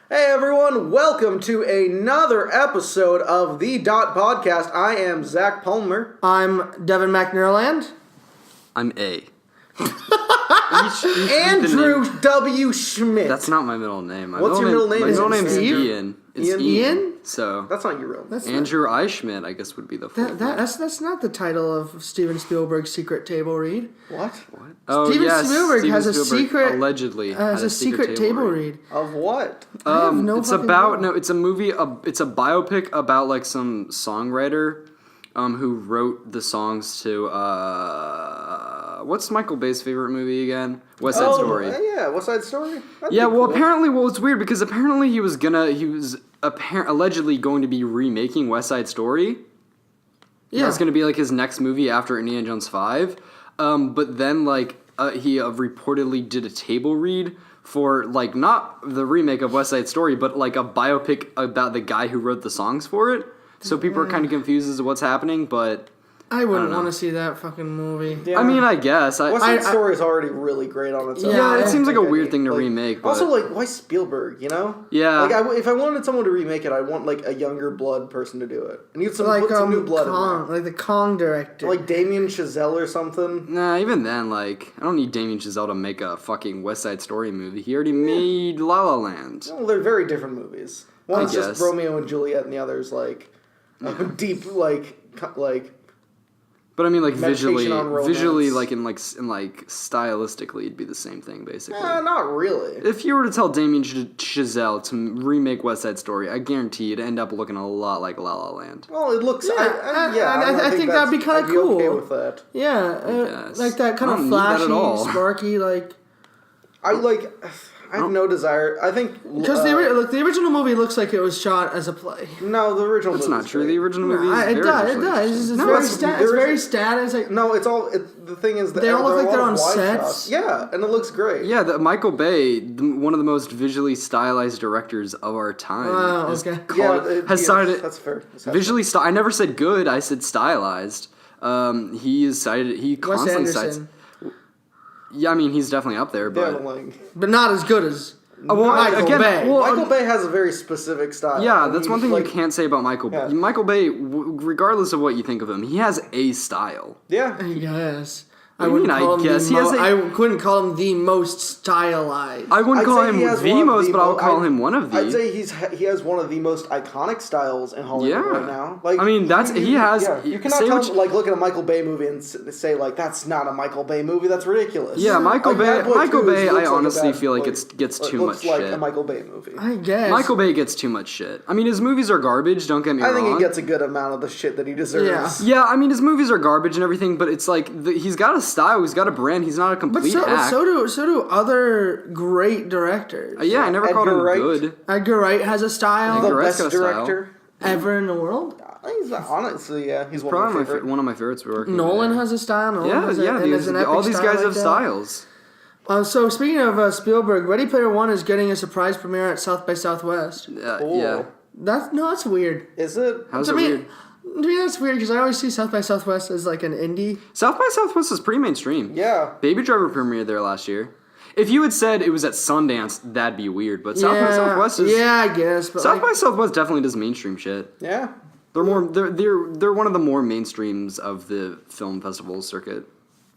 Hey everyone, welcome to another episode of The Dot Podcast. I am Zach Palmer. I'm Devin McNairland. I'm A. Andrew W. Schmidt. That's not my middle name. What's your middle name? My middle name's Steve? Ian. It's Ian? So That's not your real name. Andrew I. Schmidt, I guess, would be the full name. That's not the title of Steven Spielberg's secret table read. What? Oh, Steven yes, Spielberg Steven has a Spielberg secret- allegedly Has had a secret table read. Of what? I have no It's fucking about clue. it's a movie. It's a biopic about like some songwriter, who wrote the songs to what's Michael Bay's favorite movie again? West Side Story. Yeah, West Side Story? That'd Yeah, be well, cool. apparently, it's weird because apparently he was allegedly going to be remaking West Side Story. Yeah. That's going to be like his next movie after Indiana Jones 5. But then he reportedly did a table read for like not the remake of West Side Story, but like a biopic about the guy who wrote the songs for it. So people are kind of confused as to what's happening, but I wouldn't know. want to see that fucking movie. Yeah. I mean, I guess. West Side Story is already really great on its own. Yeah, Yeah, I it seems like a think I weird need- thing to like- remake. But Also, like, why Spielberg, you know? Yeah. Like, if I wanted someone to remake it, I want, like, a younger blood person to do it. I need some, Like put some new blood Kong, like the Kong director. in there. Like Damien Chazelle or something. nah, even then, like, I don't need Damien Chazelle to make a fucking West Side Story movie. He already made La La Land. Well, they're very different movies. One's just guess. Romeo and Juliet, and the other's, like, deep, like... But I mean, like Meditation on romance. visually, like in stylistically, it'd be the same thing basically. Not really. If you were to tell Damien Chazelle to remake West Side Story, I guarantee it'd end up looking a lot like La La Land. Well, it looks... I think that'd be kinda I'd be okay cool. with that. yeah, guess. like that kind I of don't need that at flashy, all. sparky, like. I have no desire. I think... Because the original movie looks like it was shot as a play. No, the original That's movie not is true. great. The original movie is It very does. It visually does. interesting. It's No, very it's- stat. there It's is very a- stat. It's like No, it's all... the thing is... They all look like they're on sets? Shots. Yeah, and it looks great. Yeah, Michael Bay, one of the most visually stylized directors of our time, Wow, has okay. cited That's fair. visually. I never said good. I said stylized. He is cited. He Wes constantly cites. Anderson, Yeah, I mean he's definitely up there, Yeah, but like... but not as good as well, Michael again, Bay. well, Michael Bay has a very specific style. yeah, that's one thing like, you can't say about Michael Bay. Yeah. Michael Bay, regardless of what you think of him, he has a style. Yeah. Yes. What do you mean, I guess? He has a- I couldn't call him the most stylized. I wouldn't I'd call say him he has the one of most, the but I'll mo- call I'd- him one of the. I'd say he has one of the most iconic styles in Hollywood Yeah. right now. Like, I mean, that's- he has- Yeah, you cannot say tell, what you- like, look at a Michael Bay movie and say, like, that's not a Michael Bay movie. That's ridiculous. Yeah, Michael Like, Bay. Bad Boy Michael 2 Bay. looks I like a honestly bad- feel like like, it gets it too looks much like shit. a Michael Bay movie. I guess. Michael Bay gets too much shit. I mean, his movies are garbage. Don't get me I wrong. think he gets a good amount of the shit that he deserves. Yeah. Yeah, I mean, his movies are garbage and everything, but it's like he's got a style. He's got a brand. He's not a But complete so hack. do other great directors. Yeah, I never called him Edgar Wright. good. Edgar Wright has a style The Edgar Wright's best got a style. director. ever in the world. He's honestly, yeah, he's one Probably of my favorite. one of my favorites working. Nolan there. has a style. Nolan Yeah, has a, yeah. and has an epic all these style guys like have that. styles. So speaking of Spielberg, Ready Player One is getting a surprise premiere at South by Southwest. Cool. Yeah. That's weird. Is it? How's To it me, weird? to me that's weird because I always see South by Southwest as like an indie. South by Southwest is pretty mainstream. Yeah. Baby Driver premiered there last year. If you had said it was at Sundance, that'd be weird. But South by Southwest is I guess. But South by Southwest definitely does mainstream shit. Yeah. They're one of the more mainstreams of the film festival circuit.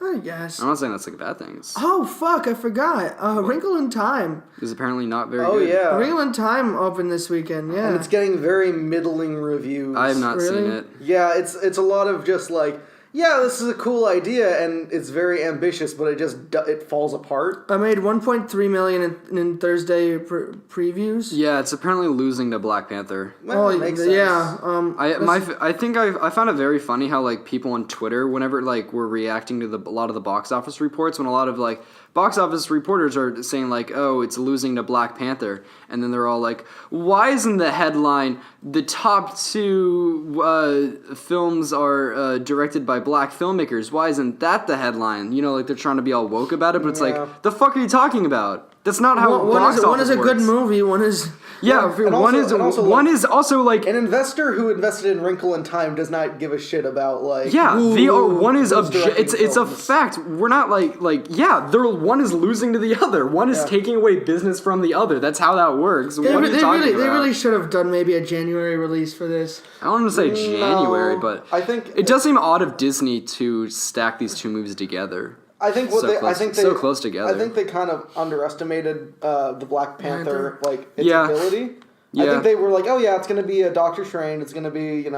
I guess. I'm not saying that's like a bad thing. It's Oh fuck! I forgot. Wrinkle in Time. apparently not very Oh good. yeah. Wrinkle in Time opened this weekend. Yeah. And it's getting very middling reviews. I have not seen Really? it. Yeah, it's a lot of just like, yeah, this is a cool idea and it's very ambitious, but it falls apart. I made 1.3 million in Thursday previews. Yeah, it's apparently losing to Black Panther. Well, that makes sense. yeah. I think I found it very funny how like people on Twitter, whenever like were reacting to a lot of the box office reports, when a lot of like box office reporters are saying like, oh, it's losing to Black Panther, and then they're all like, why isn't the headline the top two films are directed by black filmmakers? Why isn't that the headline? You know, like they're trying to be all woke about it, but it's Yeah. like, the fuck are you talking about? That's not how box one is office a good works. movie. One is Yeah, and one also- is and also, one like, is also like An investor who invested in Wrinkle in Time does not give a shit about like. yeah. One is who's directing it's a films. fact. We're not like yeah. One is losing to the other. One is Yeah. taking away business from the other. That's how that works. they, What are you they talking really about? they really should have done maybe a January release for this. I don't want to say January, No, but I think it does seem odd of Disney to stack these two movies together. I think what So they, close- I think they, so close together. I think they kind of underestimated the Black Panther, like its Yeah. ability. I Yeah. think they were like, oh yeah, it's gonna be a Doctor Strange. It's gonna be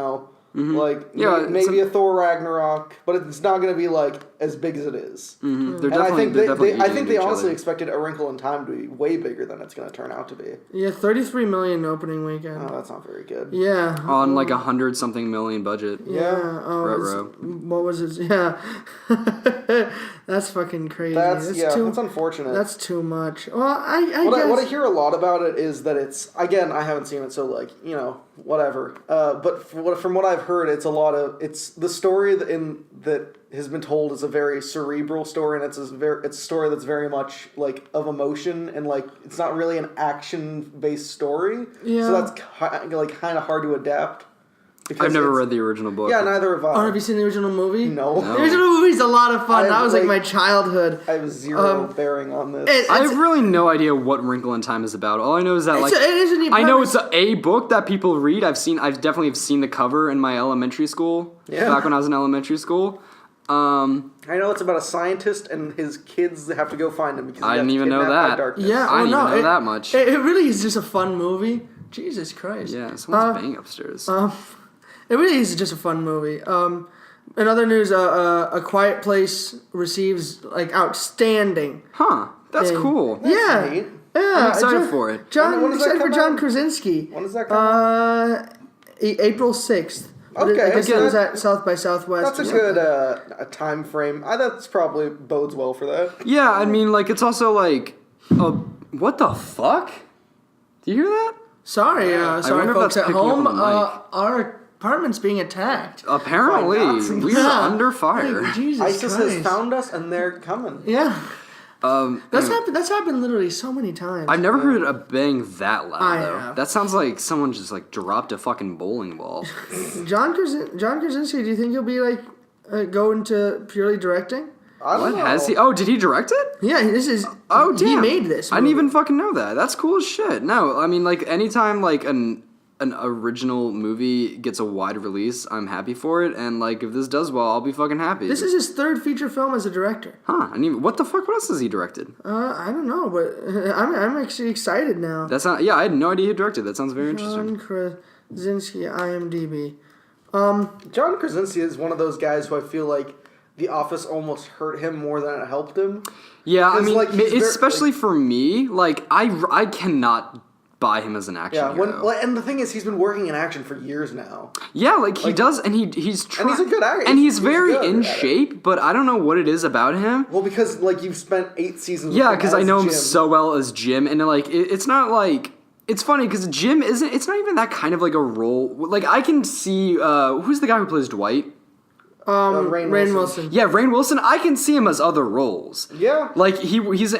like Yeah, maybe a Thor Ragnarok, but it's not gonna be like as big as it is. They're And I definitely, think they're definitely I eating think into they each honestly other. expected A Wrinkle in Time to be way bigger than it's gonna turn out to be. Yeah, 33 million opening weekend. Oh, that's not very good. Yeah. on like 100-something million budget. Yeah. Oh, Ruh-roh. what was it? Yeah. That's fucking crazy. That's too, that's unfortunate. That's too much. Well, I What guess. I hear a lot about it is that it's, again, I haven't seen it, so like, whatever. But from what I've heard, it's it's the story that has been told is a very cerebral story, and it's a story that's very much like of emotion, and like it's not really an action based story. Yeah. So that's kind of hard to adapt. because I've never it's- read the original book. Yeah, neither have I. Oh, have you seen the original movie? No. No. The original movie's a lot of fun. I That was like like- my childhood. I have zero bearing on this. I have really no idea what Wrinkle in Time is about. All I know is that like it is a neat I know premise. it's a book that people read. I've definitely have seen the cover in my elementary school. Yeah. Back when I was in elementary school. I know it's about a scientist and his kids that have to go find him because I he didn't got even know kidnapped by that. darkness. Yeah, I didn't well, even know that much. It really is just a fun movie. Jesus Christ. Yeah, someone's banging upstairs. It really is just a fun movie. In other news, A Quiet Place receives like outstanding. Huh. That's thing. cool. Yeah, neat. yeah. I'm excited for it. John, When does that excited for come John out? Krasinski. When does that come out? April 6th. Okay, I guess okay. it was at South by Southwest. That's a or good something. a time frame. That's probably bodes well for that. Yeah, I mean, like, it's also like, what the fuck? Do you hear that? Sorry, sorry, wonder if folks that's at picking up home. on the mic. Our apartment's being attacked. Apparently, By Nazis. we are Yeah. under fire. Like, Jesus ISIS Christ. has found us and they're coming. Yeah, that's anyway, happened. That's happened literally so many times. I've never heard a bang that loud, I though. have. That sounds like someone just, like, dropped a fucking bowling ball. John Krasinski. Do you think he'll be like go into purely directing? I don't What? know. Has he? Oh, did he direct it? Yeah, this is. Oh, damn. He made this. I didn't movie. even fucking know that. That's cool as shit. No, I mean, like, anytime, like, an original movie gets a wide release, I'm happy for it. And, like, if this does well, I'll be fucking happy. This is his third feature film as a director. Huh. What the fuck? What else has he directed? I don't know, but I'm actually excited now. That's not. Yeah, I had no idea he directed. That sounds very interesting. John Krasinski, IMDb. John Krasinski is one of those guys who I feel like The Office almost hurt him more than it helped him. Yeah, I 'Cause, mean, like, he's very- especially for me, like, I cannot buy him as an action Yeah, hero. and the thing is, he's been working in action for years now. Yeah, like he does, and he's And he's a good actor. and he's He's very good in at it. shape. But I don't know what it is about him. Well, because like you've spent 8 seasons. Yeah, with because him I as know him Jim. so well as Jim, and like it's not like it's funny because Jim isn't. It's not even that kind of like a role. Like I can see who's the guy who plays Dwight. Rainn Rainn Wilson. Wilson. Yeah, Rainn Wilson. I can see him as other roles. Yeah. Like he's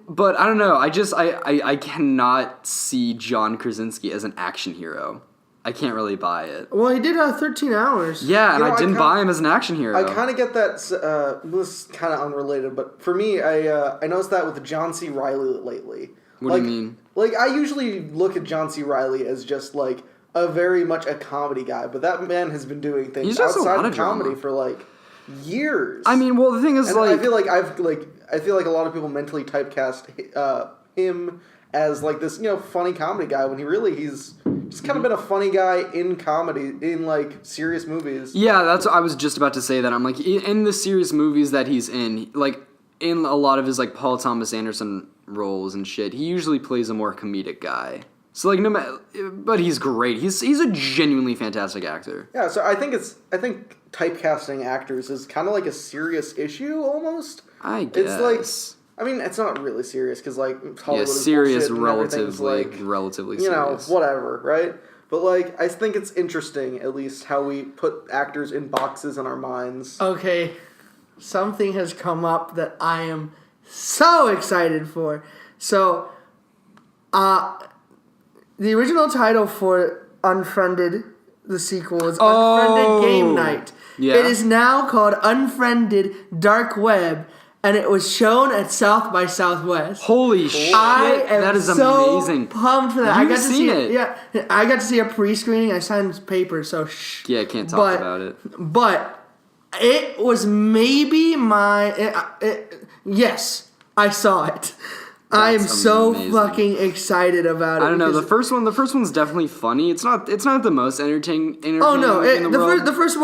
but I don't know. I cannot see John Krasinski as an action hero. I can't really buy it. Well, he did 13 hours. Yeah, and You know, I I didn't kinda- buy him as an action hero. I kind of get that. This is kind of unrelated, but for me, I noticed that with John C. Riley lately. What do you mean? Like I usually look at John C. Riley as just like a very much a comedy guy, but that man has been doing things He's just a outside lot of of comedy drama. for like years. I mean, well, the thing is, and like, I feel like I feel like a lot of people mentally typecast him as like this funny comedy guy when he's just kind of been a funny guy in comedy in like serious movies. yeah, that's what I was just about to say. That I'm like in the serious movies that he's in, like in a lot of his like Paul Thomas Anderson roles and shit, he usually plays a more comedic guy. So like no matter, but he's great. He's a genuinely fantastic actor. Yeah, so I think typecasting actors is kind of like a serious issue almost. I guess. It's like, I mean, it's not really serious because like Hollywood is serious, bullshit and everything's, relatively you know, serious. whatever, right? But like, I think it's interesting at least how we put actors in boxes in our minds. Okay, something has come up that I am so excited for. So, the original title for Unfriended, the sequel, is Unfriended Game Night. Yeah. It is now called Unfriended Dark Web, and it was shown at South by Southwest. Holy shit! I am that is so amazing. pumped for that. I You've got to seen see it. Yeah, I got to see a pre-screening. I signed papers, so shh. Yeah, can't talk about it. But it was maybe yes, I saw it. I am That's so amazing. fucking excited about it. I don't know. because- The first one's definitely funny. It's not the most entertaining. Oh no! movie in the world. The first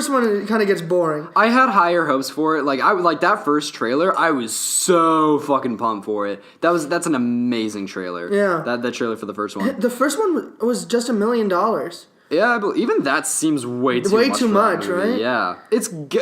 one kind of gets boring. I had higher hopes for it. Like that first trailer, I was so fucking pumped for it. That's an amazing trailer. Yeah. That trailer for the first one. The first one was just $1 million. Yeah, but even that seems way too Way much. too for that much, movie. right? Yeah,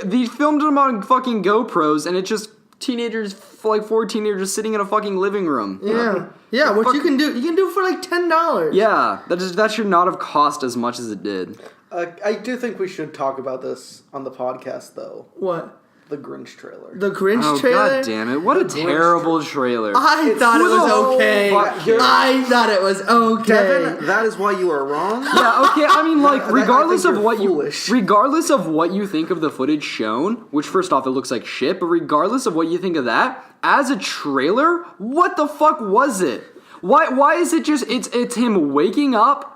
they filmed them on fucking GoPros, and it's just teenagers, like 4 teenagers sitting in a fucking living room. Yeah. What you can do for like $10. Yeah, that should not have cost as much as it did. I do think we should talk about this on the podcast, though. What? The Grinch trailer. The Grinch Oh trailer? god damn it! What a terrible trailer. I thought it was so okay. fucking- I thought it was okay. Devin, that is why you are wrong. Yeah, okay. I mean, like, I regardless think of you're what foolish. regardless of what you think of the footage shown, which first off it looks like shit, but regardless of what you think of that, as a trailer, what the fuck was it? Why is it just it's him waking up,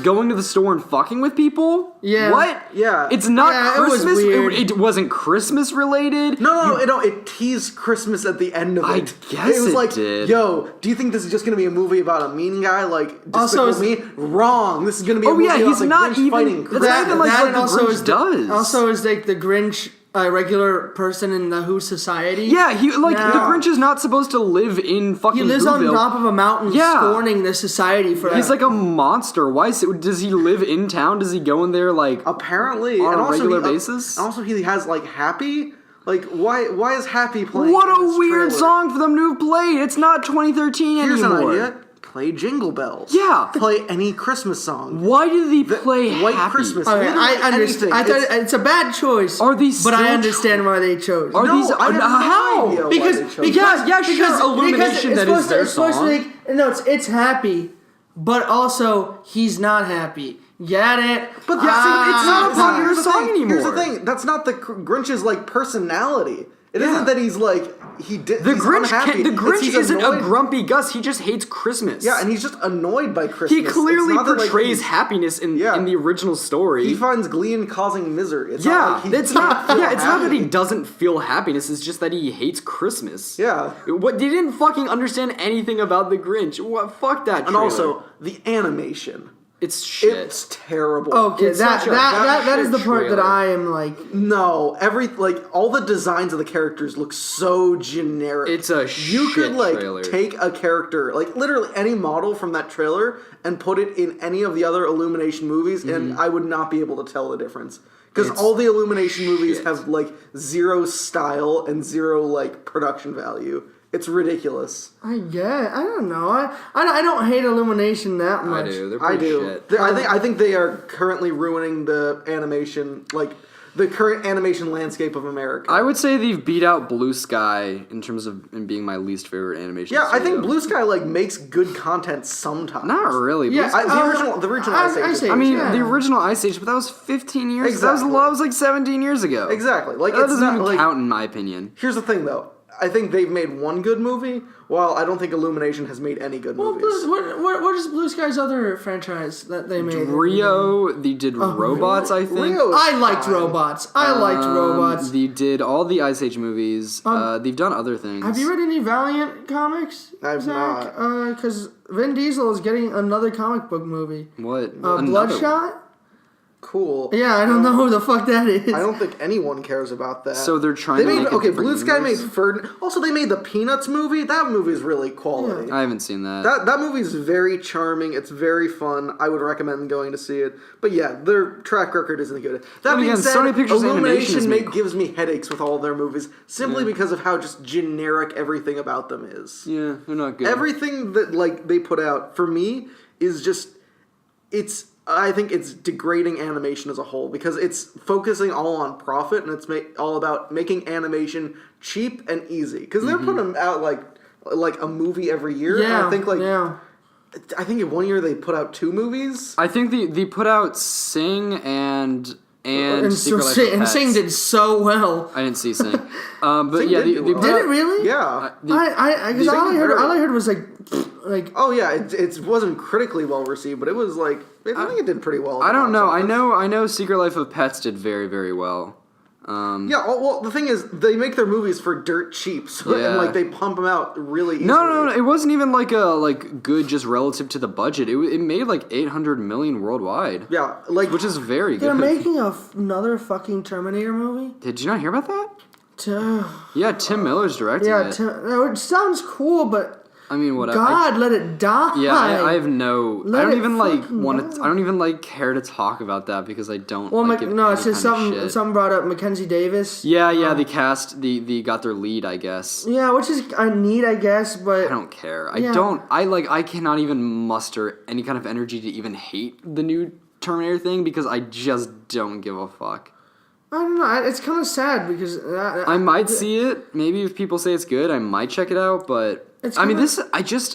going to the store and fucking with people? Yeah. What? Yeah. It's not Yeah, it was Christmas. weird. It wasn't Christmas related. No, it teased Christmas at the end of it. I guess it was it like, did. yo, do you think this is just gonna be a movie about a mean guy like Also, Despicable Me? Wrong. This is gonna be a Oh movie yeah, about he's the not Grinch even. fighting That's not even like that what and the also Grinch is does. Also, is like the Grinch a regular person in the Who society? Yeah, the Nah. Grinch is not supposed to live in fucking. He lives on Whoville. top of a mountain, Yeah. scorning the society for. He's like a monster. Does he live in town? Does he go in there like? Apparently, On and a also regular he, basis? And also, he has like Happy. Like, why is Happy playing? What in a this weird trailer? song for them to have played. It's not 2013 Here's anymore. an idea. Play Jingle Bells. Yeah. Play any Christmas song. Why did they play White Happy? Christmas. Okay, Literally I understand. anything. I thought it's a bad choice. Are these But I still understand why they chose. Are No, these? I have no how? idea why because they chose because Yeah, sure, because Illumination, it's that supposed is to- their it's supposed song. to make, no, it's happy, but also he's not happy. Get it? But Yeah, it's not a popular here's the song thing, Here's the anymore. thing. That's not the Grinch's like personality. It Yeah. not that he's like he did. The he's Grinch. unhappy. The Grinch He's isn't annoyed. a grumpy Gus. He just hates Christmas. Yeah, and he's just annoyed by Christmas. he It's clearly not that, like, portrays he's- happiness in Yeah. the original story. He finds glee in causing misery. It's Yeah, not like he it's not. doesn't Yeah, feel it's not that he happy. doesn't feel happiness. It's just that he hates Christmas. Yeah. What? They didn't fucking understand anything about the Grinch. What? Fuck that. And trailer. also the animation. it's shit. It's terrible. Okay, It's that such a that is the shit part that trailer. I am like. No, all the designs of the characters look so generic. It's a You shit could like trailer. take a character, like literally any model from that trailer, and put it in any of the other Illumination movies, and I would not be able to tell the difference. Because It's all the Illumination movies shit. have like zero style and zero like production value. It's ridiculous. I don't know. I don't hate Illumination that much. I do. They're I pretty do. shit. I think they are currently ruining the animation, like the current animation landscape of America. I would say they've beat out Blue Sky in terms of being my least favorite animation. Yeah, I think studio. Blue Sky like makes good content sometimes. Not really. Blue Yeah, Sky- The original Ice Age. Ice Age, I mean, yeah. the original Ice Age, but that was 15 years. Exactly. That was like 17 years ago. Exactly. Like That it's doesn't not even like. count in my opinion. Here's the thing, though. I think they've made one good movie, while I don't think Illumination has made any good Well, movies. what is Blue Sky's other franchise that they made? Rio, they did robots. I think. Rio- I liked robots. I liked robots. They did all the Ice Age movies. They've done other things. Have you read any Valiant comics? I've Zach? Because Vin Diesel is getting another comic book movie. What? Another- Bloodshot? Cool. Yeah, I don't know who the fuck that is. I don't think anyone cares about that. So they're trying They to made make a okay. different Blue Sky made universe? Ferdinand. Also, they made the Peanuts movie. That movie is really quality. I haven't seen that. That movie is very charming. It's very fun. I would recommend going to see it. But yeah, their track record isn't good. That Then being again, said, Sony Pictures Animation Illumination is gives me headaches with all their movies simply because of how just generic everything about them is. Yeah, they're not good. Everything that like they put out for me is just I think it's degrading animation as a whole because it's focusing all on profit and it's all about making animation cheap and easy. Because they're putting out like like a movie every year. Yeah, And I think yeah. I think in one year they put out 2 movies. I think they put out Sing and And Secret Life of Pets. Sing did so well. I didn't see Sing, but Sing yeah, did do they well. put Did out, it really? Yeah. Because Sing all very I heard was like Oh yeah, it wasn't critically well received, but it was like I think it did pretty well. at I the don't box know. office. I know Secret Life of Pets did very, very well. Yeah, well, the thing is, they make their movies for dirt cheap, so Yeah. and like they pump them out really easily. No, it wasn't even like good just relative to the budget. It made like 800 million worldwide. Yeah, like Which is very they're good. making another fucking Terminator movie. Did you not hear about that? T- Yeah, Tim Miller's directing yeah, it. it sounds cool, but I mean, whatever. God, let it die. Yeah, I have no. Let I don't it even like fucking want to. die. I don't even like care to talk about that because I don't. Well, like give no, any it's just kind of shit. something brought up Mackenzie Davis. Yeah, they cast the got their lead, I guess. Yeah, which is neat, I guess, but I don't care. Yeah. I cannot even muster any kind of energy to even hate the new Terminator thing because I just don't give a fuck. I don't know. It's kind of sad because I might see it. Maybe if people say it's good, I might check it out. But It's I mean, kinda-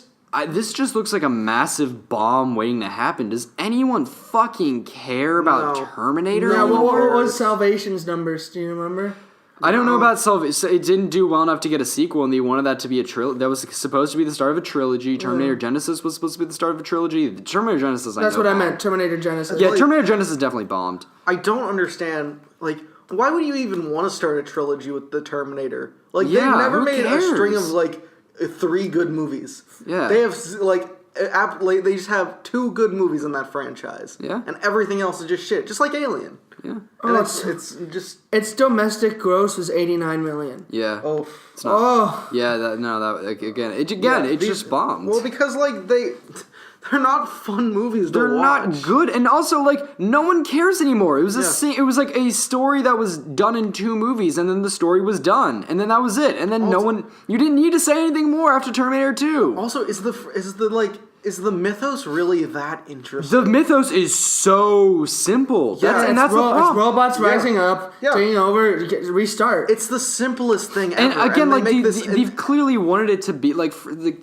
this just looks like a massive bomb waiting to happen. Does anyone fucking care about No. Terminator? Yeah, what anymore? was Salvation's numbers? Do you remember? I don't know about Salvation. It didn't do well enough to get a sequel, and they wanted that to be a trilogy. That was supposed to be the start of a trilogy. Terminator Genesis was supposed to be the start of a trilogy. Terminator Genesis, That's know what I bombed. meant. Terminator Genesis. Yeah, Like- Terminator Genesis definitely bombed. I don't understand. Like, why would you even want to start a trilogy with the Terminator? Like, Yeah, they've never who made cares? a string of like 3 good movies. Yeah. they have they just have 2 good movies in that franchise. Yeah. and everything else is just shit, just like Alien. Yeah, And Oh, it's just Its domestic gross was 89 million. yeah. oh. It's not. Oh, Yeah, it's Yeah, just bombed. Well, because like they're not fun movies. They're to watch. not good, and also like no one cares anymore. It was Yeah. it was like a story that was done in 2 movies, and then the story was done, and then that was it. And then you didn't need to say anything more after Terminator 2. Also, is the mythos really that interesting? The mythos is so simple. Yeah, That's, and it's that's the it's problem. robots rising up, Yeah. taking over, restart. It's the simplest thing ever. And again, they like make this. they've clearly wanted it to be like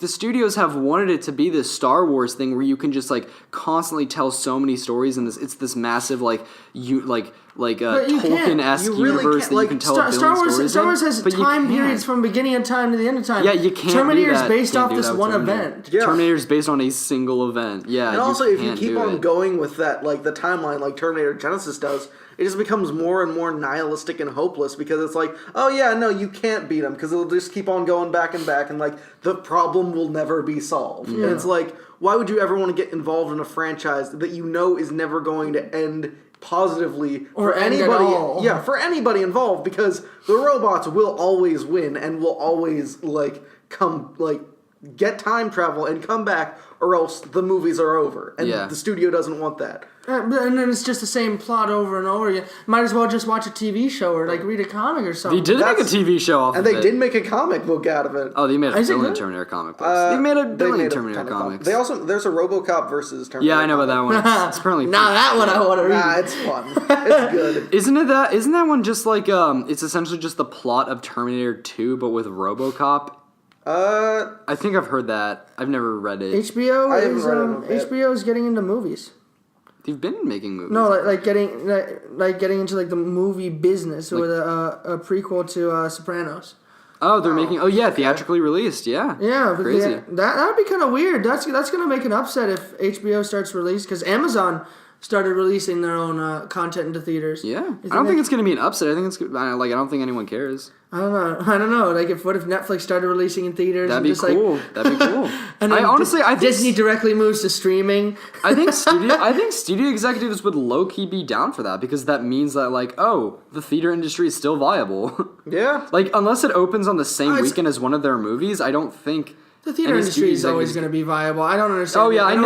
the studios have wanted it to be this Star Wars thing where you can just like constantly tell so many stories, and it's this massive But you Tolkien-esque You really universe can't, that like, you can tell Star, a billion Star Wars. stories Star in, Wars has but you time can't. periods from beginning of time to the end of time. Yeah, you can't. Terminator do is that. based Can't off do this that with one Terminator. event. Yeah. Terminator is based on a single event. Yeah, and also, if you can't keep do on it. going with that, like the timeline, like Terminator Genesis does, it just becomes more and more nihilistic and hopeless because it's like, oh yeah, no, you can't beat them because it'll just keep on going back and back, and like the problem will never be solved. And it's like, why would you ever want to get involved in a franchise that you know is never going to end positively Or for end at anybody? all. Yeah, for anybody involved, because the robots will always win and will always get time travel and come back, or else the movies are over, and Yeah. the studio doesn't want that. And then it's just the same plot over and over again. Might as well just watch a TV show or like read a comic or something. They did make a That's- TV show off And of they it. did make a comic book out of it. Oh, they made a Is it billion good? Terminator comic books. They made a billion Terminator ton of comics. They also there's a RoboCop versus Terminator. Yeah, I know about that one. It's apparently Now that one I want to read. Nah, it's fun. It's good. Isn't that one just like it's essentially just the plot of Terminator 2 but with RoboCop? I think I've heard that. I've never read it. HBO I haven't is read it in a bit. HBO is getting into movies. They've been making movies. No, like getting into like the movie business with a prequel to Sopranos. Oh, they're making. Oh yeah, theatrically released. Yeah. Yeah, but Crazy. that would be kind of weird. That's gonna make an upset if HBO starts release because Amazon started releasing their own content into theaters. Yeah. You I don't think they- it's gonna be an upset. I think it's I don't think anyone cares. I don't know. Like, what if Netflix started releasing in theaters? That'd and be just, cool. Like, That'd be cool. and then I think Disney directly moves to streaming. I think studio executives would low key be down for that because that means that like, oh, the theater industry is still viable. Yeah. Like unless it opens on the same it's- weekend as one of their movies, I don't think The theater any industry studio is always executives- going to be viable. I don't understand. Oh yeah, I've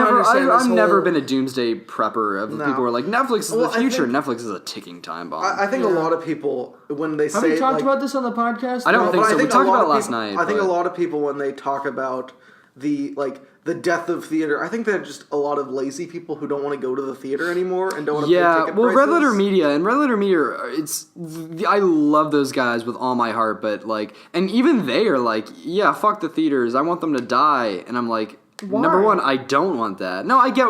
never whole... been a doomsday prepper of No. people who are like Netflix is Well, the I future. think- Netflix is a ticking time bomb. I think a lot of people when they Have say we talked like, about this on the podcast? I don't No, think but so. We a talked lot about of it last people- night, I think a but- lot of people when they talk about the death of theater. I think there are just a lot of lazy people who don't want to go to the theater anymore and don't want to pay Yeah, ticket well, prices. Red Letter Media, I love those guys with all my heart, but like, and even they are like, yeah, fuck the theaters, I want them to die, and I'm like, Why? number one, I don't want that. No, I get,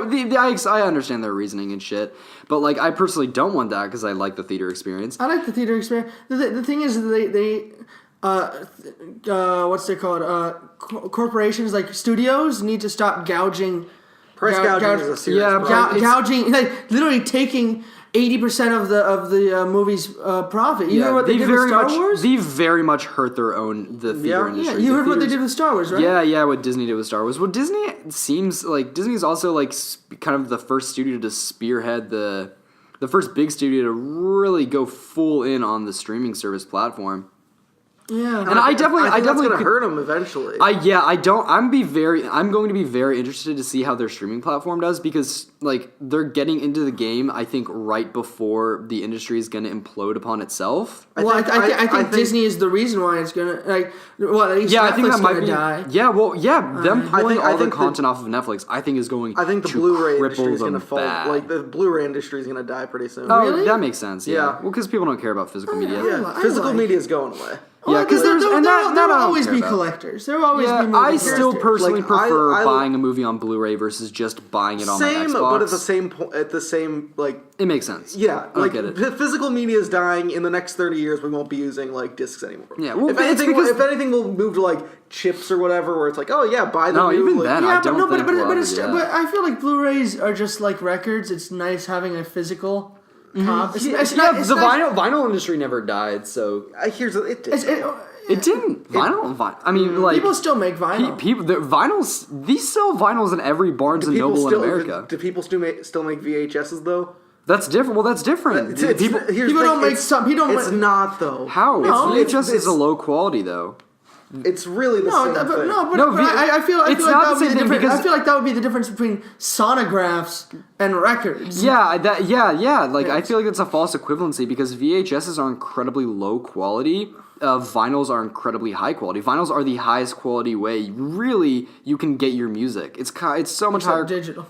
I understand their reasoning and shit, but like, I personally don't want that because I like the theater experience. I like the theater experience. The thing is, what's it called? Corporations like studios need to stop gouging. Price gouging is a serious Yeah, problem. Gouging, like literally taking 80% of the movie's profit. You heard what they did with Star Wars? They very much hurt the theater Yeah. industry. Yeah, you heard what they Theaters- did with Star Wars, right? Yeah, what Disney did with Star Wars. Well, Disney seems like Disney's also like kind of the first studio to spearhead the first big studio to really go full in on the streaming service platform. Yeah. And I definitely that's gonna could- hurt them eventually. I'm going to be very interested to see how their streaming platform does because like they're getting into the game I think right before the industry is going to implode upon itself. Well, I think think- Disney is the reason why it's gonna like. Well, at least Yeah, Netflix I think that might gonna be. die. Yeah, well, yeah, them pulling I all the think content off of Netflix, I think is going. I think the to Blu-ray cripple industry is them gonna fall. bad. Like the Blu-ray industry is gonna die pretty soon. Oh, Really? that makes sense. Yeah. Yeah. Well, because people don't care about physical media. yeah, I physical like- media is going away. Yeah, because there's and that there will I don't always care be about. collectors. There will always Yeah, be movie I still collectors. personally Like, I- prefer I- buying a movie on Blu-ray versus just buying it on my Same, Xbox. but at the same point, like It makes sense. yeah, I like get it. physical media is dying. In the next 30 years, we won't be using like discs anymore. Yeah, well, if it's anything, because- if anything, we'll move to like chips or whatever, where it's like, oh yeah, buy the No, new. even like, then, Yeah, I don't but no, think but we'll ever it's do that. but I feel like Blu-rays are just like records. It's nice having a physical copy. It's Yeah, not, it's the not, vinyl industry never died, so here's it. it didn't. Vinyl. I mean, like people still make vinyl. people, the vinyls. These sell vinyls in every Barnes and people Noble still, in America. Do people still make VHSs though? That's different. Well, that's different. It's- people, here's people the don't thing, make some. People don't. It's make, not though. how? No, VHS is it's- a low quality though. It's really the no, same but thing. no, but, No, but I feel it's like not that the would be same the thing difference. because- I feel like that would be the difference between sonographs and records. Yeah. Like I feel like it's a false equivalency because VHSs are incredibly low quality. Vinyls are incredibly high quality. Vinyls are the highest quality way, really, you can get your music. It's so much higher. Digital.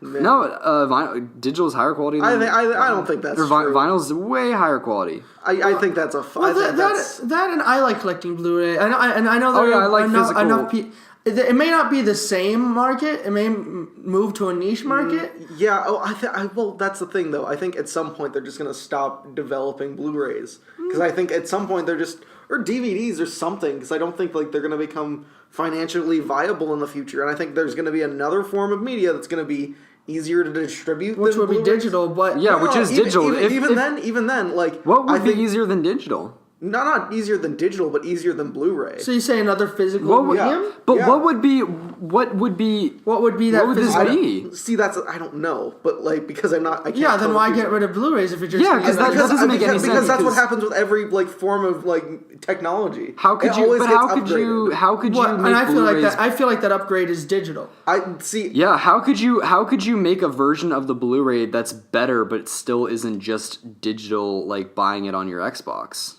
No, digital is higher quality. Than, I don't think that's or true. Vinyl's way higher quality. I think that's a. I Well, think that's. that and I like collecting Blu-ray. I know that Oh, yeah, I like physical- enough people. It may not be the same market. It may move to a niche market. Yeah. Oh, well, that's the thing though. I think at some point they're just gonna stop developing Blu-rays because I think at some point they're just or DVDs or something because I don't think like they're gonna become financially viable in the future. And I think there's gonna be another form of media that's gonna be easier to distribute, Which than would be Blu-rays. digital, but Yeah, which is digital. Even then, like What would I be think, easier than digital? Not easier than digital, but easier than Blu-ray. So you say another physical What would, medium? But Yeah. what would be What would be that What would this physical? be? See, I don't know, but like because I can't. Yeah, then tell why the get future. rid of Blu-rays if you're just Yeah, gonna 'cause get rid that of- doesn't make any because sense, that's what because- happens with every like form of like technology. How could It you? always But gets how could you? upgraded. How could What? you And make I feel like Blu-rays? that. I feel like that upgrade is digital. I see. Yeah, how could you make a version of the Blu-ray that's better but still isn't just digital, like buying it on your Xbox?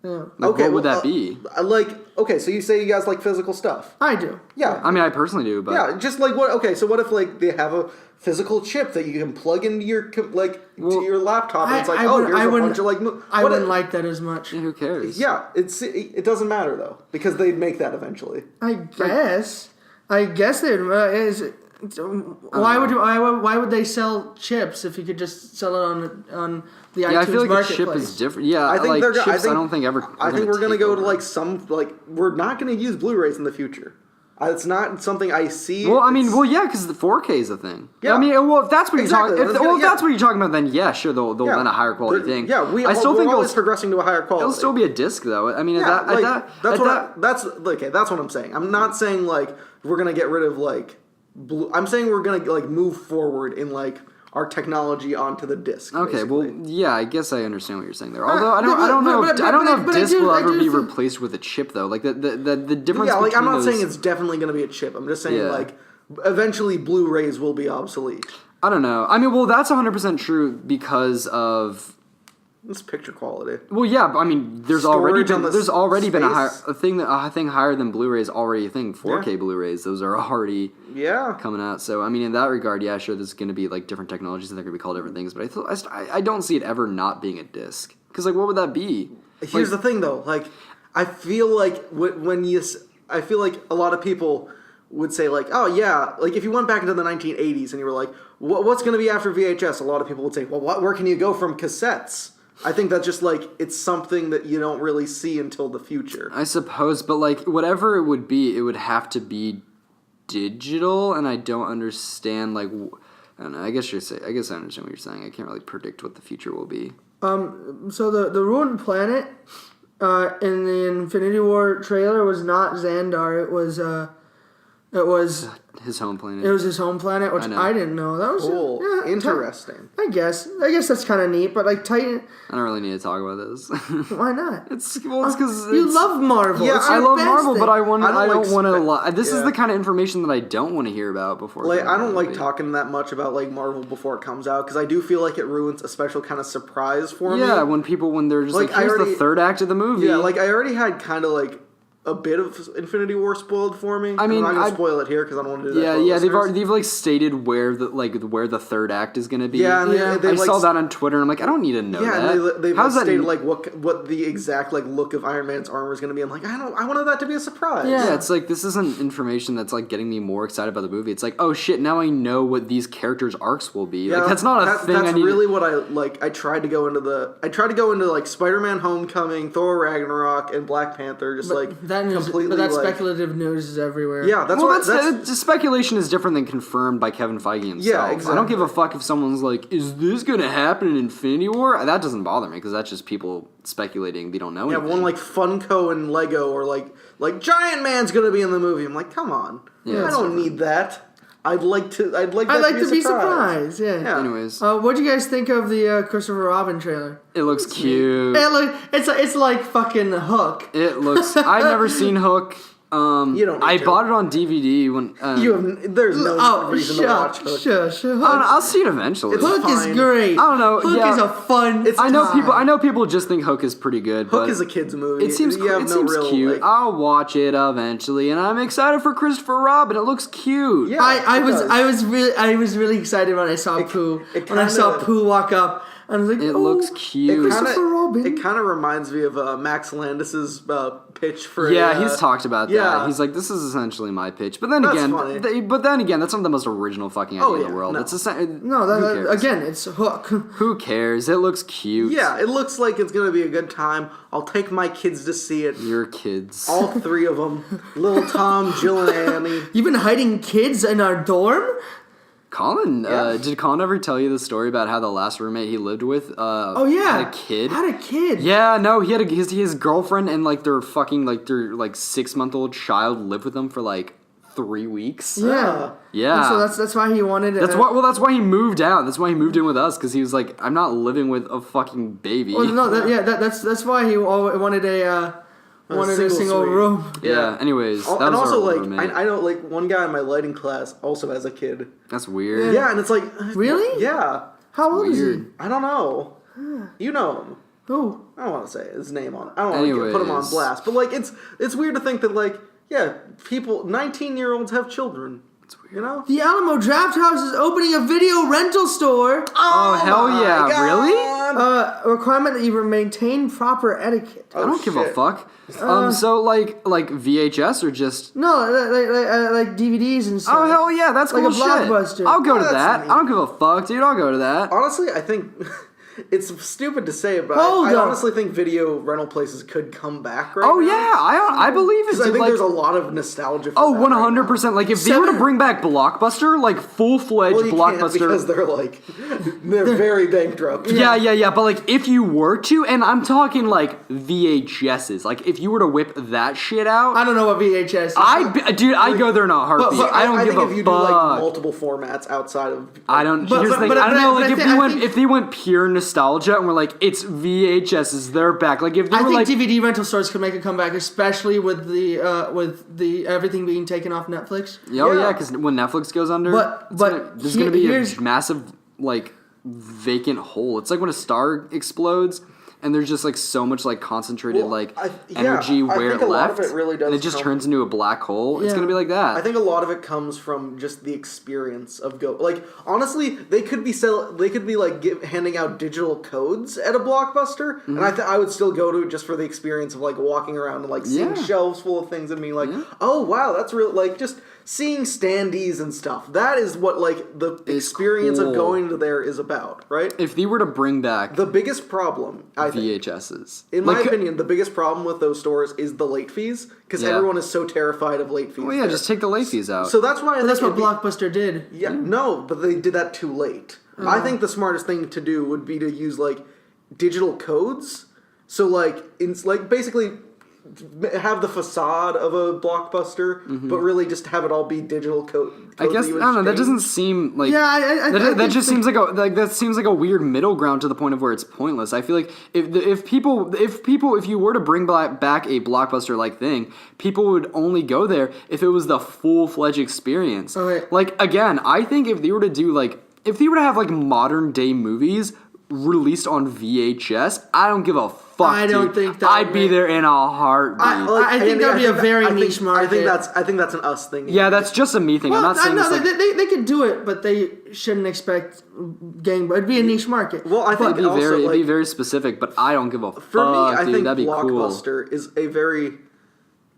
Yeah, Like, what would that be? Okay, so you say you guys like physical stuff. I do. Yeah. I mean, I personally do, but Yeah, just like what? Okay, so what if like they have a physical chip that you can plug into your to your laptop, and it's like, I here's a bunch of like. I what wouldn't if- like that as much. who cares? Yeah, it doesn't matter though because they'd make that eventually. I guess. I guess they'd. Why would they sell chips if you could just sell it on the iTunes Yeah, I feel like a marketplace? chip is different. Yeah, I think like they're. chips. I don't think ever. I think we're gonna take go to over. like some like we're not gonna use Blu-rays in the future. It's not something I see. Well, I mean, It's- well, yeah, because the 4K is a thing. Yeah. I mean, well, if that's what Exactly, you're that's talking, gonna- if that's what you're talking about, then yeah, sure, they'll yeah, run a higher quality they're- thing. Yeah, I still think we're always it'll progressing to a higher quality. still be a disc though. I mean, Yeah, like, that's what that, that's okay. That's what I'm saying. I'm not saying like we're gonna get rid of like blue. I'm saying we're gonna like move forward in like our technology onto the disc. Okay, basically. well, yeah, I guess I understand what you're saying there. Although I don't but- know, but- I don't know but- if but I disc do- will I ever do be think- replaced with a chip though. Like the difference. Yeah, like I'm between not saying those- it's definitely gonna be a chip. I'm just saying Yeah. like eventually Blu-rays will be obsolete. I don't know. I mean, well, that's 100% true because of It's picture quality. Well, yeah, but I mean, there's Storage on the already been space. a thing higher than Blu-ray is already a thing. 4K Blu-rays, those are already Yeah. coming out. So I mean, in that regard, yeah, sure, there's going to be like different technologies and they're going to be called different things. But I don't see it ever not being a disc. Because like, what would that be? Here's the thing, though. Like, I feel like I feel like a lot of people would say like, oh yeah, like if you went back into the 1980s and you were like, what's going to be after VHS? A lot of people would say, well, where can you go from cassettes? I think that's just like it's something that you don't really see until the future. I suppose, but like whatever it would be, it would have to be digital, and I don't understand like. I don't know. I guess I understand what you're saying. I can't really predict what the future will be. So the ruined planet in the Infinity War trailer was not Xandar. It was His home planet. it was his home planet, which I know. I didn't know. That was Cool, yeah, interesting. I guess that's kind of neat. But like Titan, I don't really need to talk about this. why not? It's because You love Marvel. Yeah, It's I your love best Marvel, thing. but I don't like want to. This is yeah. the kind of information that I don't want to hear about before. Like, I don't like movie. talking that much about like Marvel before it comes out because I do feel like it ruins a special kind of surprise for me. Yeah, when they're just Like, like, I here's already- the third act of the movie. Yeah, like I already had kind of like a bit of Infinity War spoiled for me. I mean, I'm not gonna I- spoil it here because I don't want to do that. Yeah, for yeah, listeners. they've like stated where the third act is gonna be. Yeah, and they I like, saw that on Twitter, and I'm like, I don't need to know Yeah, that. and they've How's like, that? stated like what the exact like look of Iron Man's armor is going to be. I'm like, I wanted that to be a surprise. Yeah, it's like this isn't information that's like getting me more excited about the movie. It's like, oh shit, now I know what these characters' arcs will be. Yeah, like that's not a thing. That's I need. really what I like. I tried to go into like Spider-Man: Homecoming, Thor: Ragnarok, and Black Panther. Just like That news, completely. but that like, speculative news is everywhere. Yeah, that's well, what that's speculation is different than confirmed by Kevin Feige himself. Yeah, I don't exactly. give a fuck if someone's like, "Is this gonna happen in Infinity War?" That doesn't bother me because that's just people speculating. They don't know. Yeah, anything. one like Funko and Lego or like Giant Man's gonna be in the movie. I'm like, come on, Yeah, I that's don't need that. I'd like that I'd like to be surprised. surprised. Yeah. Yeah. Anyways, What do you guys think of the Christopher Robin trailer? it looks cute. It's like fucking Hook. It looks. I've never seen Hook. You don't need I to. bought it on DVD when. There's no Oh, reason to watch Hook. shush. I don't know, I'll see it eventually. It's Hook is fine. great. I don't know, Hook yeah. is a fun. It's I know time. people. I know people just think Hook is pretty good. Hook but is a kid's movie. It seems. You have It no seems real, cute. like- I'll watch it eventually, and I'm excited for Christopher Robin. It looks cute. Yeah. I it was really excited when I saw Pooh. When I saw kinda- Pooh walk up, I was like, It oh, looks cute. Christopher Robin. It kind of reminds me of Max Landis's pitch for. Yeah, he's talked about that. yeah. He's like, this is essentially my pitch. But then That's again, funny. that's not the most original fucking idea in yeah, the world. no. It's No, who cares? again, it's Hook. Who cares? It looks cute. Yeah, it looks like it's gonna be a good time. I'll take my kids to see it. Your kids. All three of them. Little Tom, Jill, and Annie. You've been hiding kids in our dorm? Colin, Yeah. did Colin ever tell you the story about how the last roommate he lived with Oh yeah, had a kid? Had a kid. Yeah, no, he had his girlfriend and like their 6-month-old child lived with them for like 3 weeks. Yeah. Yeah. And so that's why he wanted. That's why he moved out. That's why he moved in with us because he was like, I'm not living with a fucking baby. Well, no, that's why he wanted a single suite. room. Yeah. Anyways, that And was also, our like, roommate. I know, like, one guy in my lighting class also has a kid. That's weird. Yeah, and it's like. Really? Yeah. How old is he? Weird. I don't know. You know him. Who? I don't want to say his name on. I don't want to put him on Anyways. blast. But like, it's weird to think that like, yeah, 19-year-olds have children. It's weird. You know? The Alamo Draft House is opening a video rental store. Oh, hell my yeah. God. Really? A requirement that you maintain proper etiquette. I don't give a shit. fuck. So like VHS or just. No, like DVDs and stuff. Oh hell yeah, that's Like cool a shit. Blockbuster. I'll go to That's that. neat. I don't give a fuck, dude. I'll go to that. Honestly, I think it's stupid to say it, but Hold I on. honestly think video rental places could come back right Oh now. yeah, I believe it. Because I dude. think Like, there's a lot of nostalgia for oh, that right now. 100%. Like if they were to bring back Blockbuster, like full-fledged Well, you can't Blockbuster. because they're like, they're very bankrupt. Yeah. But like, if you were to, and I'm talking like VHSs, like if you were to whip that shit out, I don't know what VHS is. I'd go there in a heartbeat. But I don't give think a if you fuck. do like multiple formats outside of, I don't. But- Here's the but- thing. but- I don't know. but Like I think- if they went pure nostalgia and we're like, it's VHSs, they're back. Like if they I were think like, DVD rental stores could make a comeback, especially with the everything being taken off Netflix. oh yeah, Yeah. because when Netflix goes under, there's gonna be a here's- massive like vacant hole. It's like when a star explodes and there's just like so much like concentrated Well, energy I where think it a lot left, of it really does and it just come- turns into a black hole. It's Yeah. gonna be like that. I think a lot of it comes from just the experience of like honestly they could be like handing out digital codes at a Blockbuster and I would still go to it just for the experience of like walking around and like seeing Yeah. shelves full of things and being like, Yeah. oh wow, that's real, like just seeing standees and stuff. That is what like the It's experience cool. of going to there is about, right? If they were to bring back The biggest problem, I think, VHSs, in my like, opinion, the biggest problem with those stores is the late fees because Yeah. everyone is so terrified of late fees. well, yeah, there. just take the late fees out. So that's why I But that's think what it'd be- Blockbuster did. Yeah, no, but they did that too late. I think the smartest thing to do would be to use like digital codes. So like basically have the facade of a Blockbuster, but really just have it all be digital code. I guess I don't know. That doesn't seem like that just seems like that seems like a weird middle ground to the point of where it's pointless. I feel like if you were to bring back a Blockbuster like thing, people would only go there if it was the full-fledged experience. Okay. Like again, I think if they were to have like modern day movies released on VHS, I don't give a fuck. I don't dude. think that I'd would be make- there in a heartbeat. I think that'd be a very niche market. I think that's an us thing. Yeah, that's just a me thing. I'm not saying no, this like, they could do it, but they shouldn't expect gang. It'd be a niche market. Well, I think it'd also be like, very specific, but I don't give a for fuck, me, I dude. think That'd be cool. Blockbuster is a very.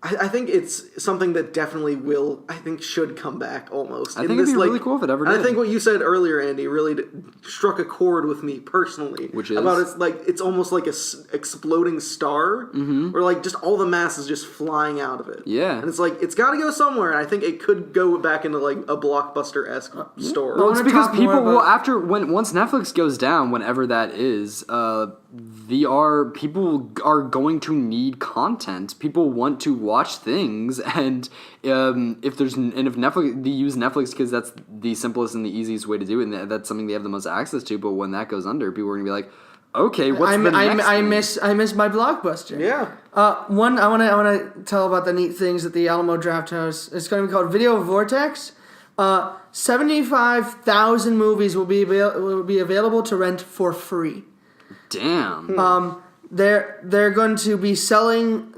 I think it's something that definitely will. I think should come back almost. I think it'd be really cool if it ever and did. I think what you said earlier, Andy, really struck a chord with me personally. Which is? about it's almost like a exploding star, where like just all the mass is just flying out of it. Yeah. and it's like it's got to go somewhere. And I think it could go back into like a Blockbuster-esque store. Well, it's wanna because talk more people will about- once Netflix goes down, whenever that is, people are going to need content. People want to watch things, and if Netflix, they use Netflix because that's the simplest and the easiest way to do it, and that's something they have the most access to. But when that goes under, people are gonna be like, okay, what's the next thing? I miss my Blockbuster. Yeah. One I want to tell about the neat things at the Alamo Drafthouse. It's going to be called Video Vortex. 75,000 movies will be available to rent for free. Damn. They're going to be selling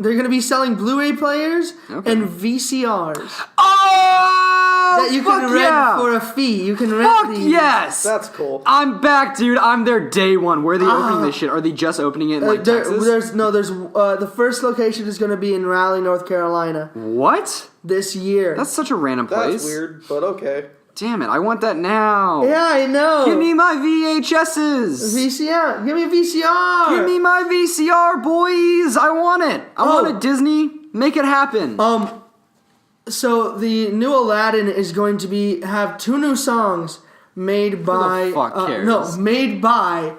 Blu-ray players Okay. and VCRs Oh, that you can fuck rent yeah. for a fee. You can rent Fuck these. yes. That's cool. I'm back, dude. I'm there day one. Where are they opening this shit? Are they just opening it in like Texas? There's the first location is going to be in Raleigh, North Carolina What? this year. That's such a random place. That's weird, but okay. Damn it! I want that now. Yeah, I know. Give me my VHSs. VCR. Give me a VCR. Give me my VCR, boys. I want it. I want it, Disney. Make it happen. So the new Aladdin is going to have 2 new songs made by fuck cares? made by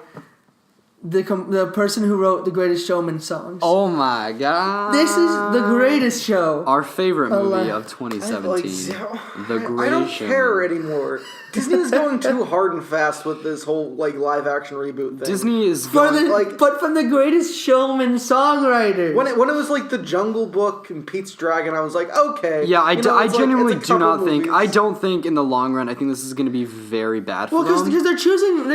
the person who wrote the Greatest Showman songs. Oh my god. This is the greatest show. Our favorite movie Ala- of 2017. The Greatest I don't Showman. care anymore. Disney's going too hard and fast with this whole like live action reboot thing. Disney is For going, but from the Greatest Showman songwriters. when it was like the Jungle Book and Pete's Dragon, I was like, okay. Yeah, I You know, it's like- genuinely it's a do not couple think. movies. I don't think in the long run. I think this is going to be very bad for well, them. because they're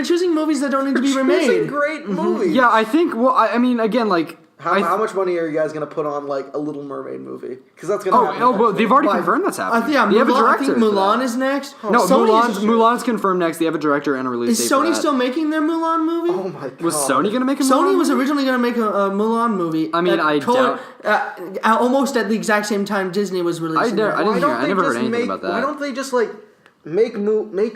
choosing movies that don't need to be It's a remade. great movie. Yeah, I think. Well, I mean, again, like. How much money are you guys gonna put on like a Little Mermaid movie? Because that's gonna. happen Well, they've already Why? confirmed that's happening. Yeah, they have a Mulan, I director. think for Mulan that. is next. No, Sony is- Mulan's confirmed next. They have a director and a release Is date. for Sony that. still making their Mulan movie? Oh my god. Was Sony gonna make a Mulan? Sony was movie? originally going to make a Mulan movie. I mean, I almost at the exact same time Disney was releasing. I it. didn't Why hear. don't I they never heard just anything make? about that. Why don't they just like make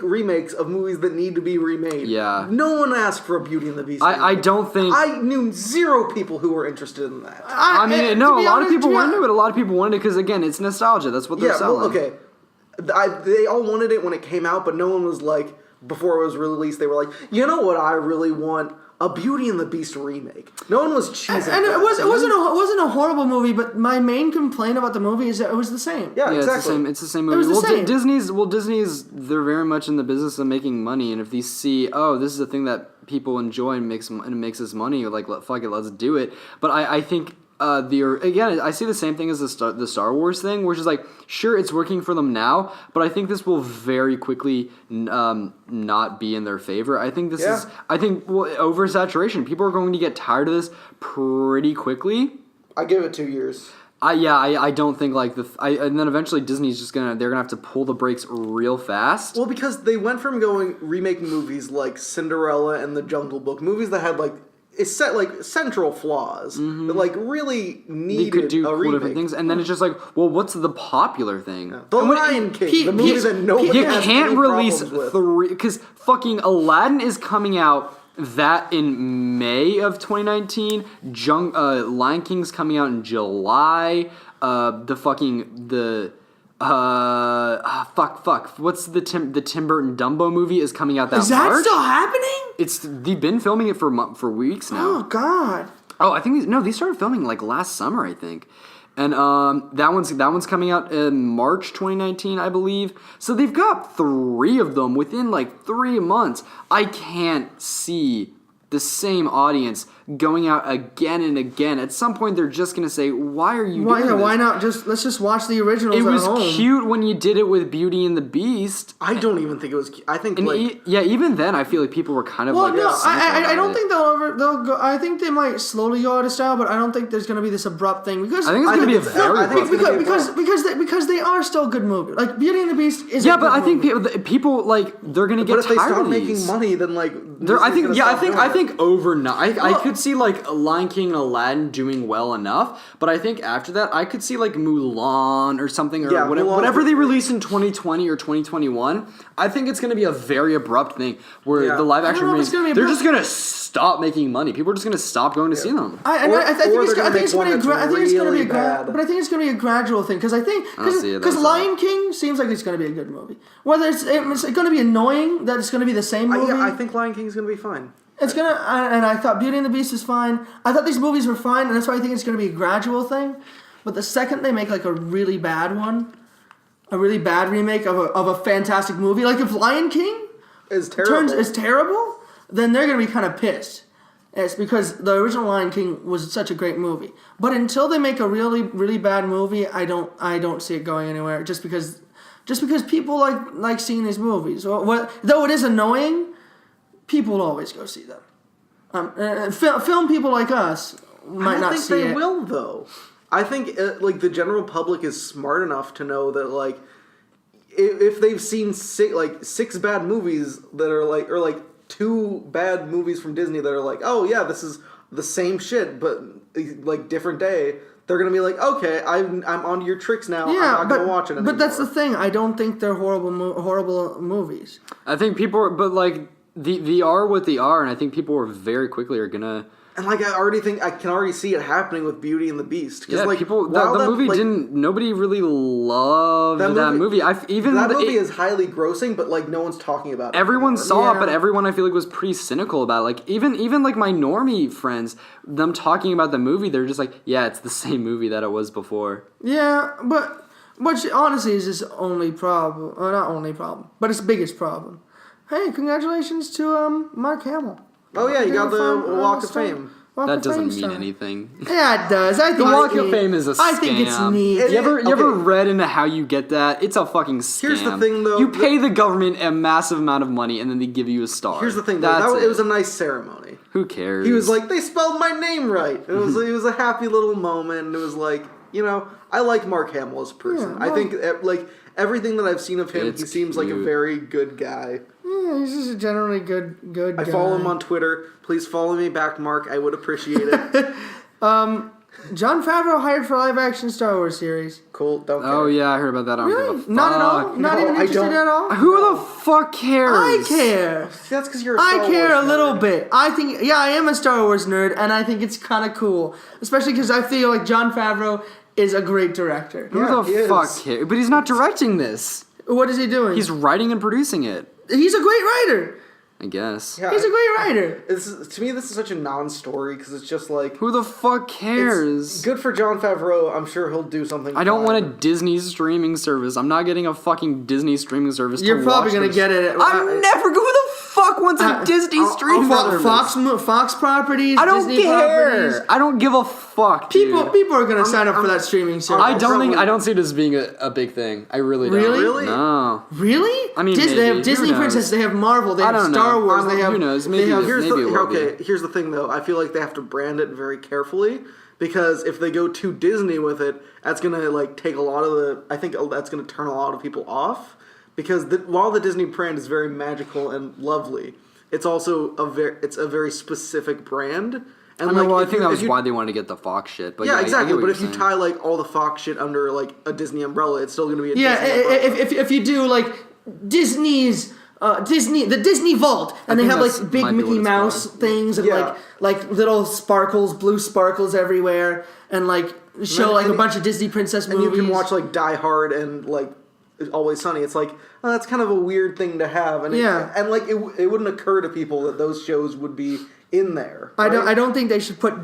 remakes of movies that need to be remade? Yeah. No one asked for a Beauty and the Beast. I remake. don't think. I knew 0 people who were interested in that. I mean, to no. A be lot of honest, people yeah. wanted it, but a lot of people wanted it because again, it's nostalgia. That's what they're Yeah, selling. well, okay. They all wanted it when it came out, but no one was like, before it was released, they were like, you know what I really want? A Beauty and the Beast remake. No one was cheesing. And for it that. wasn't a horrible movie, but my main complaint about the movie is that it was the same. Yeah, Yeah, exactly. it's the same It movie. was the same. Disney's they're very much in the business of making money, and if they see, oh, this is a thing that people enjoy and makes us money, like fuck it, let's do it. But I think again, I see the same thing as the Star Wars thing, which is like, sure, it's working for them now, but I think this will very quickly not be in their favor. I think oversaturation. People are going to get tired of this pretty quickly. I give it 2 years. I don't think like and then eventually Disney's they're gonna have to pull the brakes real fast. Well, because they went from remaking movies like Cinderella and The Jungle Book, movies that had central flaws that really needed They could do a cool remake. different things, and then it's just like, well, what's the popular thing? The Lion King, the movie that nobody You has can't any release problems with. 3 because fucking Aladdin is coming out that in May of 2019. Lion King's coming out in July. What's the Tim Burton Dumbo movie is coming out that Is that March? still happening? They've been filming it for weeks now. Oh God. Oh, I think these started filming like last summer, I think. And that one's coming out in March 2019, I believe. So they've got 3 of them within like 3 months. I can't see the same audience going out again and again. At some point, they're just gonna say, "Why are you doing this?" Why not let's just watch the originals It at was home. cute when you did it with Beauty and the Beast. I don't even think it was cute. I think And even then, I feel like people were kind of Well, like. no, cynical I about don't it. think they'll go. I think they might slowly go out of style, but I don't think there's going to be this abrupt thing because I think it's gonna be a it's- very. I think it's gonna be because they are still good movies. Like Beauty and the Beast is. Yeah, a but good I think movie. people like they're gonna get But if they tired stop of making these. money, then I think overnight. I could see like Lion King and Aladdin doing well enough, but I think after that I could see like Mulan or something or Mulan whatever for- they release in 2020 or 2021. I think it's gonna be a very abrupt thing where Yeah. the live I action don't know if it's remakes, gonna be they're abrupt. just gonna stop making money. People are just gonna stop going to see them. I Or think they're it's gonna going make to one be that's but I think it's going really to be a gradual thing because I think don't see it because as Lion King seems like it's going to be a good movie. Whether it's going to be annoying that it's going to be the same movie. I think Lion King's gonna be fine. It's gonna, and I thought Beauty and the Beast is fine. I thought these movies were fine, and that's why I think it's gonna be a gradual thing. But the second they make like a really bad one, a really bad remake of a fantastic movie, like if Lion King It's terrible. is terrible, then they're gonna be kind of pissed. And it's because the original Lion King was such a great movie. But until they make a really really bad movie, I don't see it going anywhere. Just because people like seeing these movies. Though it is annoying. People will always go see them. Film people like us might not see I don't think they it. will though. I think the general public is smart enough to know that if they've seen six bad movies that are or 2 bad movies from Disney that are oh yeah, this is the same shit but different day. They're gonna be okay, I'm onto your tricks now. Yeah, I'm not gonna watch it anymore. but that's the thing. I don't think they're horrible movies. I think people are, but they are what they are, and I think people are very quickly are gonna. And I can already see it happening with Beauty and the Beast. Yeah, people. The movie didn't. Nobody really loved that movie. That movie is highly grossing, but no one's talking about it. Everyone anymore. saw it, Yeah. but everyone I feel was pretty cynical about it. Even my normie friends, them talking about the movie, they're just yeah, it's the same movie that it was before. Yeah, but which honestly is his only problem. Not only problem, but his biggest problem. Hey, congratulations to Mark Hamill. Oh yeah, you got the Walk of star. Fame. Walk That of doesn't Fame mean star. anything. Yeah, it does. I think The it's Walk of neat. Fame is a scam. I think it's neat. It- You ever okay. read into how you get that? It's a fucking scam. Here's the thing, though. You pay the government a massive amount of money, and then they give you a star. Here's the thing, though. That's It was a nice ceremony. Who cares? He was they spelled my name right. It was a happy little moment. And it was I like Mark Hamill as a person. Yeah, I think everything that I've seen of him, It's he seems like a cute. very good guy. Yeah, he's just a generally good I guy. follow him on Twitter. Please follow me back, Mark. I would appreciate it. John Favreau hired for live action Star Wars series. Cool. Don't care. Oh yeah, I heard about that. I don't Really? give a Not at all. fuck. Not No, even I interested don't. at all. Who the fuck cares? I care. That's because you're. I care a little bit. I think, yeah, I am a Star Wars nerd, and I think it's kind of cool, especially because I feel like John Favreau is a great director. Who Yeah, he the is. fuck cares? But he's not directing this. What is he doing? He's writing and producing it. He's a great writer. I guess. Yeah, He's a great writer. to me, this is such a non-story because it's just Who the fuck cares? It's good for John Favreau. I'm sure he'll do something. I don't fine. want a Disney streaming service. I'm not getting a fucking Disney streaming service. You're to probably watch gonna this. get it. I'm never. Who the fuck fuck wants a Disney streaming service? Fox properties. I don't Disney care. Properties. I don't give a fuck, dude. People are gonna sign up for that streaming service. I don't see it as being a big thing. I really don't. Really? No. Really? I mean, They maybe. have Who Disney knows? Princess. They have Marvel. They I have don't Star know. Wars. They have. Who knows? Maybe They have, Maybe it will be. Here's the thing though. I feel like they have to brand it very carefully because if they go too Disney with it, that's gonna like take a lot of the. I think that's gonna turn a lot of people off because while the Disney brand is very magical and lovely, it's also a very specific brand. And I mean, well, I if think you- that was if you- why they wanted to get the Fox shit. But Yeah, I get exactly. what But you're if you saying. tie like all the Fox shit under like a Disney umbrella, it's still gonna be a Yeah, Disney umbrella. if you do like Disney's the Disney Vault, and they think have that's like big might be what Mickey it's Mouse called. things and Yeah. like little sparkles, blue sparkles everywhere, and like show And- like a and- bunch of Disney princess and movies. you can watch like Die Hard and like Always Sunny. It's like that's kind of a weird thing to have, and Yeah. and like it wouldn't occur to people that those shows would be in there. I right? don't think they should put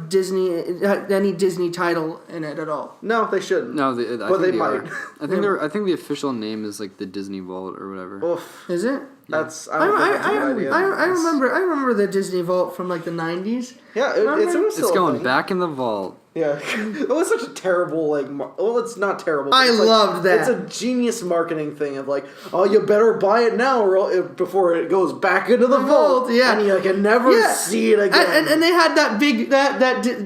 any Disney title in it at all. No, they shouldn't. No, I But think they they might. are. I think the official name is like the Disney Vault or whatever. Oof, Is it? that's I, don't think that's a good idea. I remember the Disney Vault from like the 90s. Yeah, it's still It's a going thing. back in the vault. Yeah, it was such a terrible well, it's not terrible. but I it's like- loved that. It's a genius marketing thing of like, oh, you better buy it now before it goes back into the vault. yeah. and you can never see it again. And they had that big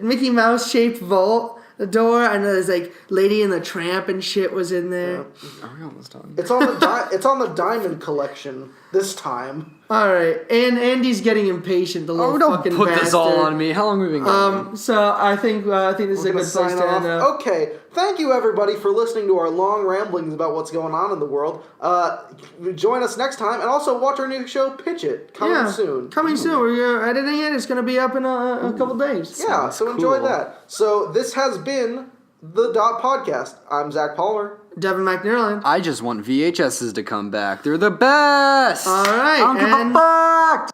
Mickey Mouse shaped vault, the door, and there's like Lady and the Tramp and shit was in there. Are we almost done? It's on the Diamond Collection this time. All right, and Andy's getting impatient. The little Oh, don't fucking put bastard. this all on me. How long have we been going? So I think this is a We're good gonna place sign to off. end up. Okay, thank you everybody for listening to our long ramblings about what's going on in the world. Join us next time, and also watch our new show, Pitch It, coming soon. Coming soon. We're editing it. It's gonna be up in a couple days. Yeah, so enjoy cool. that. So this has been the Dot Podcast. I'm Zach Palmer. Devin McNerland. I just want VHSs to come back. They're the best. All right, I don't give and- a fuck.